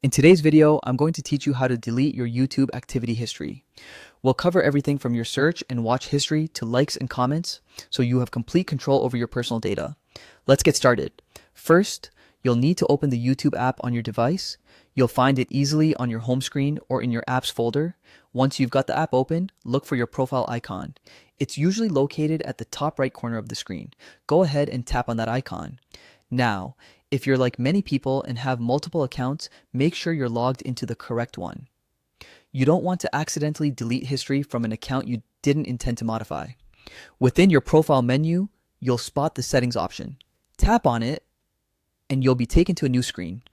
In today's video, I'm going to teach you how to delete your YouTube activity history. We'll cover everything from your search and watch history to likes and comments, so you have complete control over your personal data. Let's get started. First, you'll need to open the YouTube app on your device. You'll find it easily on your home screen or in your apps folder. Once you've got the app open, look for your profile icon. It's usually located at the top right corner of the screen. Go ahead and tap on that icon. Now, if you're like many people and have multiple accounts, make sure you're logged into the correct one. You don't want to accidentally delete history from an account you didn't intend to modify. Within your profile menu, you'll spot the settings option. Tap on it and you'll be taken to a new screen.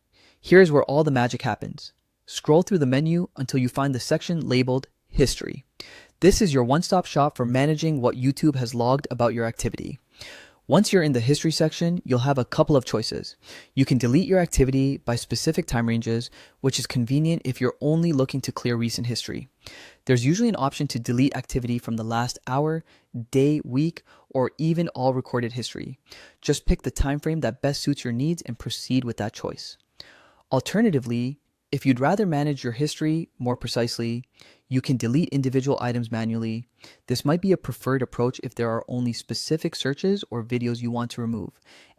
Here's where all the magic happens. Scroll through the menu until you find the section labeled History. This is your one-stop shop for managing what YouTube has logged about your activity. Once you're in the history section, you'll have a couple of choices. You can delete your activity by specific time ranges, which is convenient if you're only looking to clear recent history. There's usually an option to delete activity from the last hour, day, week, or even all recorded history. Just pick the time frame that best suits your needs and proceed with that choice. Alternatively, if you'd rather manage your history more precisely, you can delete individual items manually. This might be a preferred approach if there are only specific searches or videos you want to remove,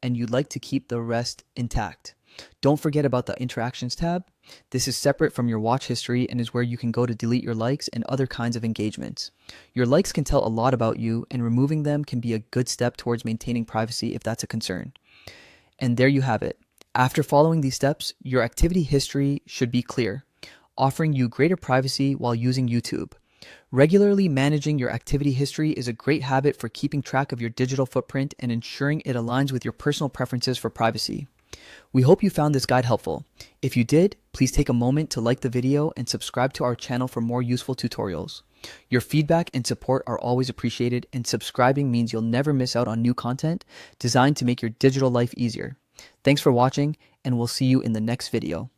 and you'd like to keep the rest intact. Don't forget about the Interactions tab. This is separate from your watch history and is where you can go to delete your likes and other kinds of engagements. Your likes can tell a lot about you, and removing them can be a good step towards maintaining privacy if that's a concern. And there you have it. After following these steps, your activity history should be clear, offering you greater privacy while using YouTube. Regularly managing your activity history is a great habit for keeping track of your digital footprint and ensuring it aligns with your personal preferences for privacy. We hope you found this guide helpful. If you did, please take a moment to like the video and subscribe to our channel for more useful tutorials. Your feedback and support are always appreciated, and subscribing means you'll never miss out on new content designed to make your digital life easier. Thanks for watching, and we'll see you in the next video.